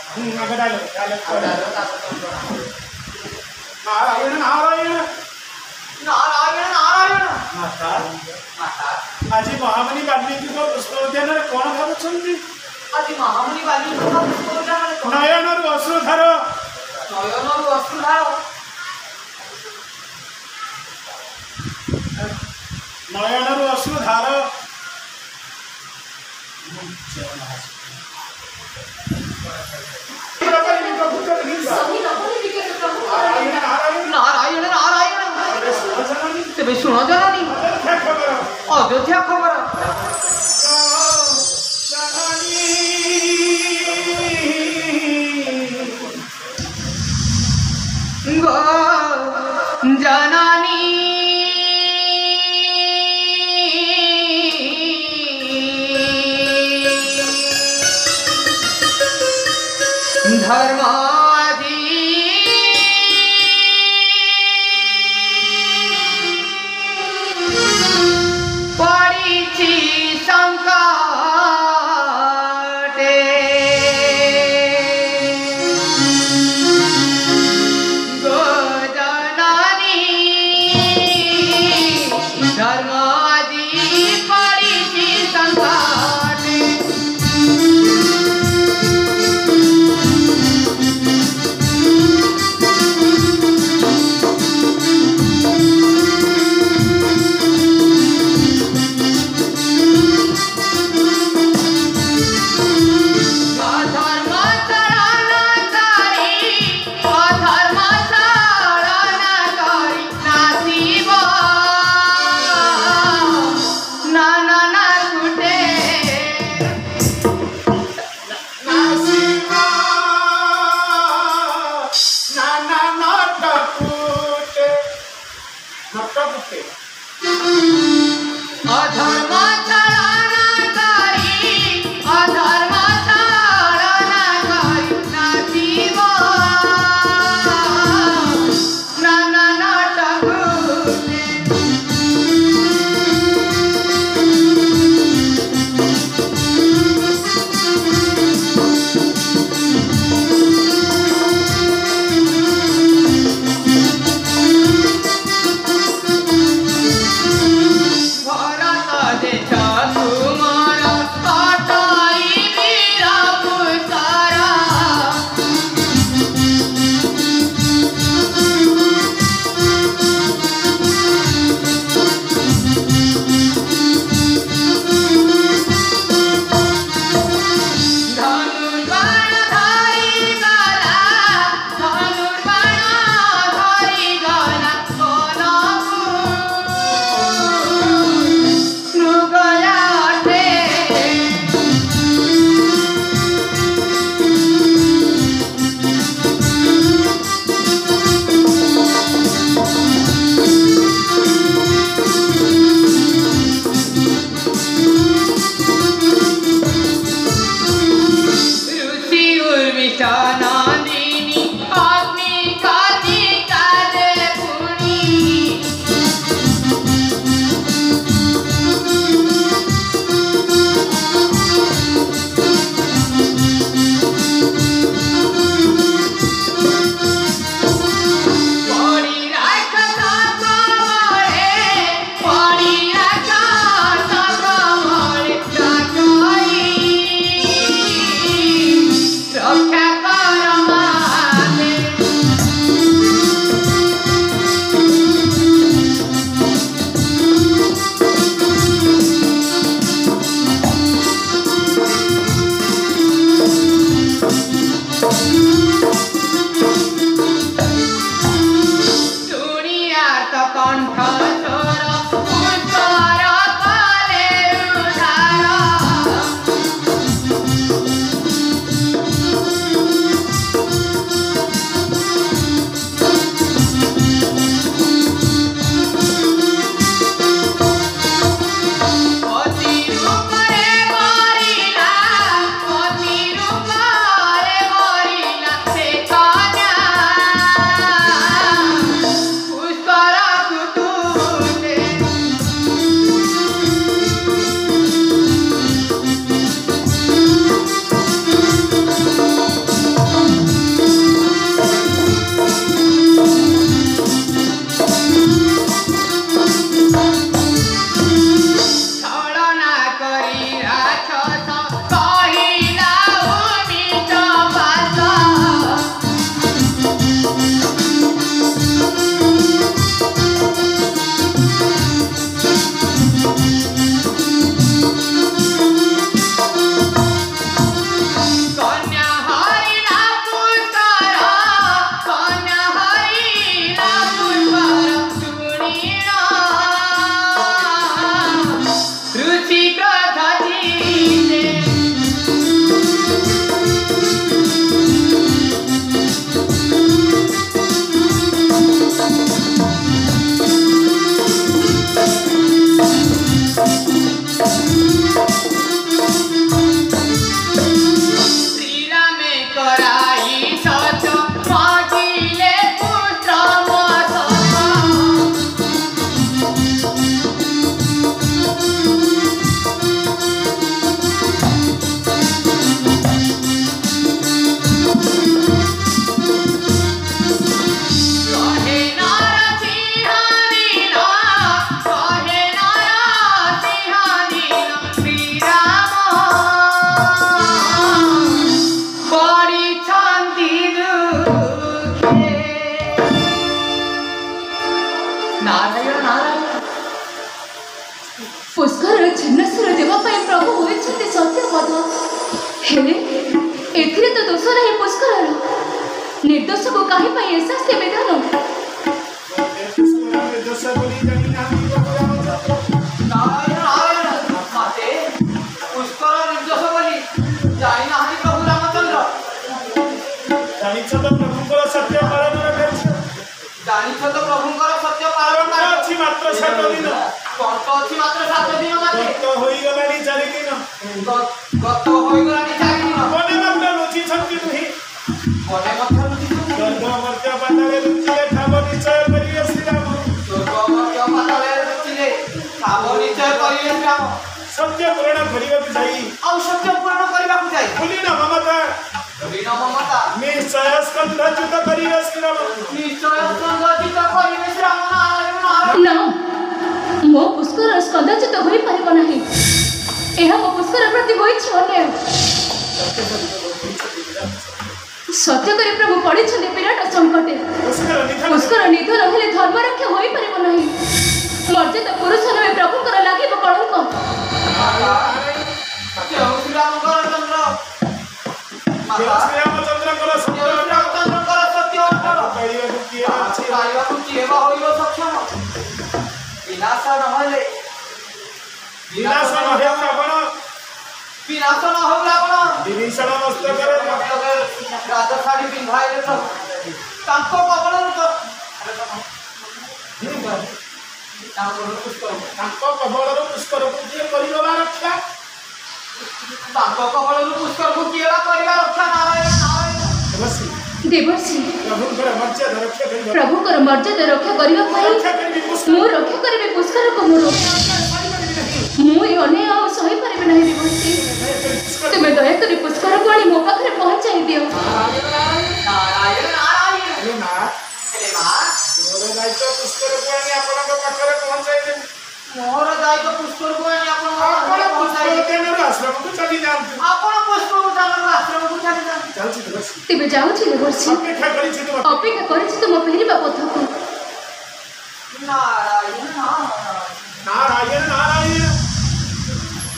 आगे डालो नारायण नारायण नारायण नारायण माता माता आज महामुनि वाल्मीकि को पुष्प उद्यान रे कोन भाबुछंती आज महामुनि वाल्मीकि को पुष्प उद्यान रे नयन रु अश्रुधार नयन रु अश्रुधार नारायण नारायण तेरे सुनो जननी अयोध्या खबर जननी धर्मादि पड़ीची संकटे गो जननी धर्मादि पड़ीची संकटे नारायण पुष्कर छिन्नस्वर देवाई प्रभु होती सत्य पद हेले एथिरे तो दोष रहे पुष्कर निर्दोष को कहीं शास्ति विधान निर्दोष बोली जानी नारायण नारायण माते पुष्कर निर्दोष बोली जानी नाहानी प्रभु रामचंद्र जानिछ तो प्रभुଙ୍କର सत्य पालन କରିଛ जानिछ तो प्रभुଙ୍କର सत्य पालन ଅଛି ମାତ୍ର 7 ଦିନ କର୍ତ ଅଛି ମାତ୍ର 7 ଦିନ ମାତେ ତ ହୋଇ ଗଲାଣି 4 ଦିନ ଗତ ହୋଇ ଗଲାଣି 4 ଦିନ ମନେ ମାତ୍ର ଲୁଚିଛନ୍ତି ନୁହିଁ ମନେ ମଧ୍ୟ ଲୁଚିଛନ୍ତି ସ୍ୱର୍ଗ ମର୍ତ୍ତ୍ୟ ପାତାଳେ ଲୁଚିଲେ ଠାବ ନିଶ୍ଚୟ କରିବେ ଶ୍ରୀରାମ ସ୍ୱର୍ଗ ମର୍ତ୍ତ୍ୟ ପାତାଳେ ଲୁଚିଲେ ଠାବ ନିଶ୍ଚୟ କରିବେ ଶ୍ରୀରାମ ସତ୍ୟ ପୂରଣ କରିବାକୁ ଯାଇ ଆଉ ସତ୍ୟ ପୂରଣ କରିବାକୁ ଯାଇ ଭୁଲି ନା ମମତା ବିନା ମମତା ନିଶ୍ଚୟ ସ୍କନ୍ଧଚ୍ୟୁତ କରିବେ ଶ୍ରୀରାମ ନିଶ୍ଚୟ ସ୍କନ୍ଧଚ୍ୟୁତ କରିବେ ଶ୍ରୀରାମ ନାରାୟଣ ନାରାୟଣ ना मो पुष्कर स्कंदचित हो पार नहीं यह मो पुष्कर प्रति होइछि अन्याय सत्य करे प्रभु पड़ी विराट संकटे पुष्कर निधन हेले धर्म रक्षा हो पार नहीं मर्यादा पुरुष नुहे प्रभुकर लागिब कलंक श्रीरामकर चंद्र माता ଶ୍ରୀରାମଚନ୍ଦ୍ରଙ୍କର ସତ୍ୟ श्रीरामचंद्रकर सत्य କହିବାକୁ କିଏ ଅଛି ପାଇବାକୁ କିଏ ବା ହୋଇବ ସକ୍ଷମ ବିନାଶ ନହେଲେ ବିନାଶ ନ ହେଉ ରାବଣ ବିନାଶ ନ ହଉ ରାବଣ ବିଭୀଷଣ ମସ୍ତକରେ ରାଜ ଶାଢ଼ୀ ପିନ୍ଧାଇଲେ ପ୍ରଭୁ ତାଙ୍କ କବଳରୁ ତାଙ୍କ କବଳରୁ ପୁଷ୍କରକୁ କିଏ କରିବ ବା ରକ୍ଷା ତାଙ୍କ କବଳରୁ ପୁଷ୍କରକୁ କିଏ ବା କରିବା ରକ୍ଷା ନାରାୟଣ ନାରାୟଣ ଦେବଶ୍ରୀ देवर्षि ପ୍ରଭୁଙ୍କର ମର୍ଯ୍ୟାଦା ରକ୍ଷା କରିବ प्रभुकर मर्यादा रक्षा करने ରକ୍ଷା କରିବି मु रक्षा करी पुष्कर को मोर मुझे अन्याय आ सही पारि नहीं देवर्षि तुम्हें दयाकोरी पुष्कर को आनी मो पाखे पहुंचाई दियो नारायण नारायण ହେଲେ ମା ହେଲେ ମା ମୋର ଦାୟିତ୍ୱ ପୁଷ୍କରକୁ ଆଣି ଆପଣଙ୍କ ପାଖରେ ପହଞ୍ଚାଇ ଦେବି ମୋର ଦାୟିତ୍ୱ ପୁଷ୍କରକୁ ଆଣି ଆପଣଙ୍କ ଆପଣ ପାଖରେ ପହଞ୍ଚାଇ ପୁଷ୍କର କେନ୍ଦ୍ରରୁ ଆଶ୍ରମକୁ ଚାଲି ଯାଆନ୍ତୁ ଆପଣ ପୁଷ୍ପଭୂଷଣର ଆଶ୍ରମକୁ ଚାଲି ଯାଆନ୍ତୁ ଯାଉଛି ଦେବଶ୍ରୀ तेबे जाऊछि देवर्षि ଅପେକ୍ଷା କରିଛି ତୁମ अपेक्षा करिछि तुम फेरिबा पथ को ନାରାୟଣ ନାରାୟଣ ନାରାୟଣ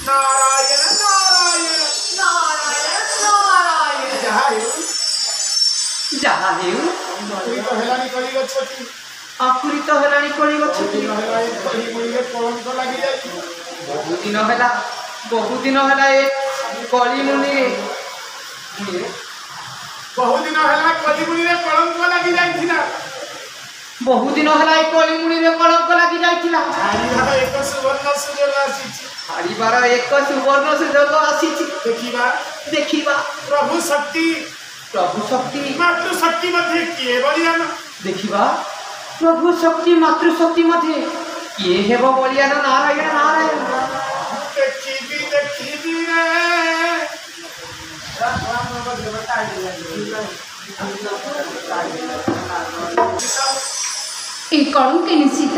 ନାରାୟଣ ନାରାୟଣ ନାରାୟଣ ନାରାୟଣ ନାରାୟଣ ଯାହା ହେଉ ଯାହା ହେଉ ଅଙ୍କୁରିତ ହେଲାଣି କଳି ଗଛଟି ଅଙ୍କୁରିତ ହେଲାଣି କଳି ଗଛଟି ହେଲାଣି କଳି ମୂଳିରେ କଳଙ୍କ ଲାଗିଯାଇଛି ବହୁଦିନ ହେଲା ଏ କଳି ମୁନିରେ ବହୁଦିନ ହେଲା କଳି ମୂଳିରେ କଳଙ୍କ ଲାଗି ଯାଇଥିଲା ବହୁଦିନ ହେଲା ଏ କଳି ମୁନିରେ କଳଙ୍କ ଲାଗି ଯାଇଥିଲା ହାରିବାର ଏକ ସୁବର୍ଣ୍ଣ ସୁଯୋଗ ଆସିଛି ହାରିବାର ଏକ ସୁବର୍ଣ୍ଣ ସୁଯୋଗ ଆସିଛି ଦେଖିବା ପ୍ରଭୁ ଶକ୍ତି ମାତୃଶକ୍ତି ମଧ୍ୟରେ କିଏ ବଳିୟାନ ଦେଖିବା ପ୍ରଭୁ ଶକ୍ତି ମାତୃଶକ୍ତି ମଧ୍ୟରେ କିଏ ହେବ ବଳିୟାନ ନାରାୟଣ ନାରାୟଣ ଦେଖିବି ରେ ए कलंक निश्चित